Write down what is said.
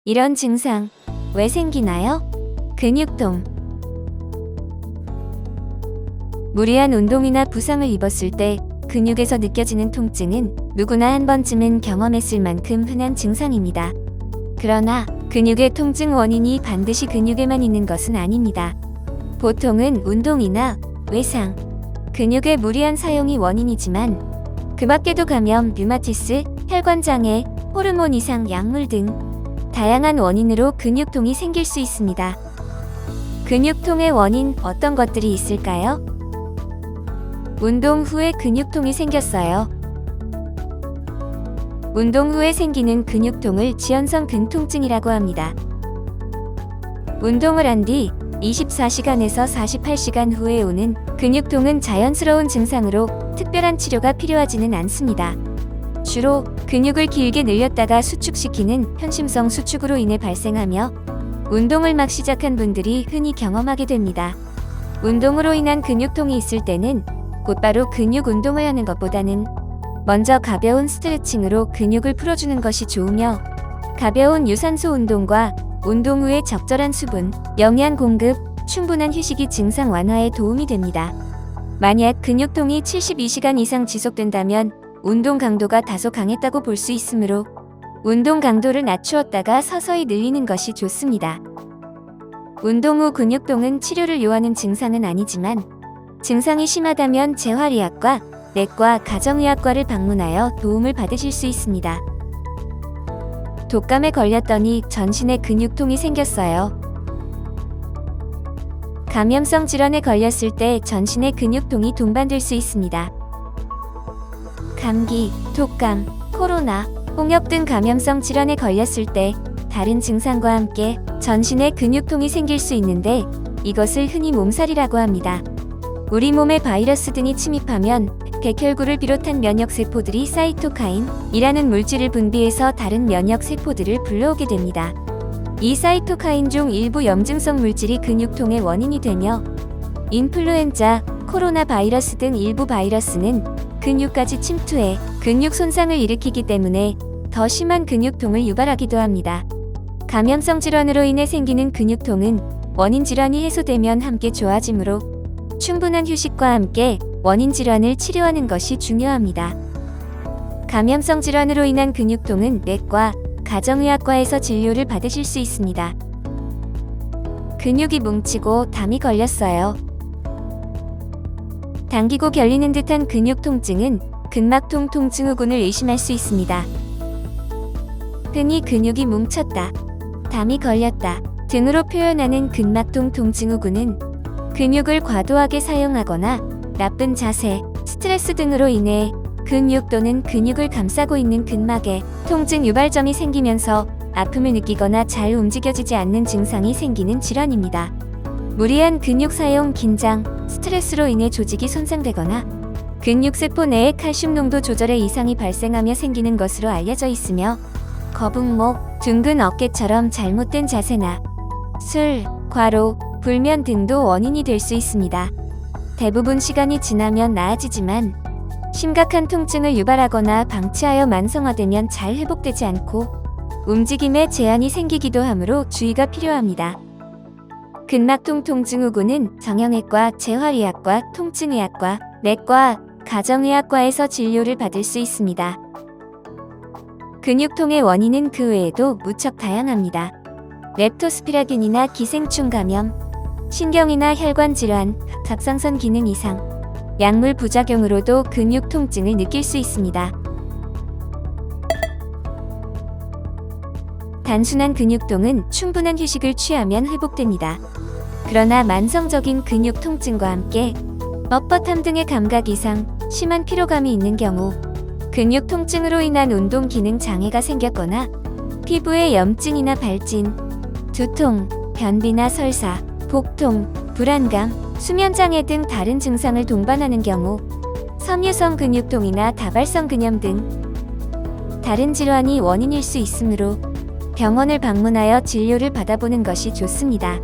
이런 증상 왜 생기나요? 근육통. 무리한 운동이나 부상을 입었을 때 근육에서 느껴지는 통증은 누구나 한 번쯤은 경험했을 만큼 흔한 증상입니다. 그러나 근육의 통증 원인이 반드시 근육에만 있는 것은 아닙니다. 보통은 운동이나 외상, 근육의 무리한 사용이 원인이지만 그 밖에도 감염, 류마티스, 혈관장애, 호르몬 이상, 약물 등 다양한 원인으로 근육통이 생길 수 있습니다. 근육통의 원인 어떤 것들이 있을까요? 운동 후에 근육통이 생겼어요. 운동 후에 생기는 근육통을 지연성 근통증이라고 합니다. 운동을 한 뒤 24시간에서 48시간 후에 오는 근육통은 자연스러운 증상으로 특별한 치료가 필요하지는 않습니다. 주로 근육을 길게 늘렸다가 수축시키는 현심성 수축으로 인해 발생하며 운동을 막 시작한 분들이 흔히 경험하게 됩니다. 운동으로 인한 근육통이 있을 때는 곧바로 근육 운동을 하는 것보다는 먼저 가벼운 스트레칭으로 근육을 풀어주는 것이 좋으며 가벼운 유산소 운동과 운동 후에 적절한 수분, 영양 공급, 충분한 휴식이 증상 완화에 도움이 됩니다. 만약 근육통이 72시간 이상 지속된다면 운동 강도가 다소 강했다고 볼 수 있으므로 운동 강도를 낮추었다가 서서히 늘리는 것이 좋습니다. 운동 후 근육통은 치료를 요하는 증상은 아니지만 증상이 심하다면 재활의학과, 내과, 가정의학과를 방문하여 도움을 받으실 수 있습니다. 독감에 걸렸더니 전신에 근육통이 생겼어요. 감염성 질환에 걸렸을 때 전신에 근육통이 동반될 수 있습니다. 감기, 독감, 코로나, 홍역 등 감염성 질환에 걸렸을 때 다른 증상과 함께 전신에 근육통이 생길 수 있는데 이것을 흔히 몸살이라고 합니다. 우리 몸에 바이러스 등이 침입하면 백혈구를 비롯한 면역세포들이 사이토카인이라는 물질을 분비해서 다른 면역세포들을 불러오게 됩니다. 이 사이토카인 중 일부 염증성 물질이 근육통의 원인이 되며 인플루엔자, 코로나 바이러스 등 일부 바이러스는 근육까지 침투해 근육 손상을 일으키기 때문에 더 심한 근육통을 유발하기도 합니다. 감염성 질환으로 인해 생기는 근육통은 원인 질환이 해소되면 함께 좋아지므로 충분한 휴식과 함께 원인 질환을 치료하는 것이 중요합니다. 감염성 질환으로 인한 근육통은 내과, 가정의학과에서 진료를 받으실 수 있습니다. 근육이 뭉치고 담이 걸렸어요. 당기고 결리는 듯한 근육 통증은 근막통 통증후군을 의심할 수 있습니다. 흔히 근육이 뭉쳤다, 담이 걸렸다 등으로 표현하는 근막통 통증후군은 근육을 과도하게 사용하거나 나쁜 자세, 스트레스 등으로 인해 근육 또는 근육을 감싸고 있는 근막에 통증 유발점이 생기면서 아픔을 느끼거나 잘 움직여지지 않는 증상이 생기는 질환입니다. 무리한 근육 사용, 긴장, 스트레스로 인해 조직이 손상되거나 근육세포 내의 칼슘 농도 조절에 이상이 발생하며 생기는 것으로 알려져 있으며 거북목, 둥근 어깨처럼 잘못된 자세나 술, 과로, 불면 등도 원인이 될 수 있습니다. 대부분 시간이 지나면 나아지지만 심각한 통증을 유발하거나 방치하여 만성화되면 잘 회복되지 않고 움직임에 제한이 생기기도 하므로 주의가 필요합니다. 근막통 통증후군은 정형외과, 재활의학과, 통증의학과, 내과, 가정의학과에서 진료를 받을 수 있습니다. 근육통의 원인은 그 외에도 무척 다양합니다. 렙토스피라균이나 기생충 감염, 신경이나 혈관 질환, 갑상선 기능 이상, 약물 부작용으로도 근육 통증을 느낄 수 있습니다. 단순한 근육통은 충분한 휴식을 취하면 회복됩니다. 그러나 만성적인 근육 통증과 함께 뻣뻣함 등의 감각 이상, 심한 피로감이 있는 경우 근육 통증으로 인한 운동 기능 장애가 생겼거나 피부에 염증이나 발진, 두통, 변비나 설사, 복통, 불안감, 수면장애 등 다른 증상을 동반하는 경우 섬유성 근육통이나 다발성 근염 등 다른 질환이 원인일 수 있으므로 병원을 방문하여 진료를 받아보는 것이 좋습니다.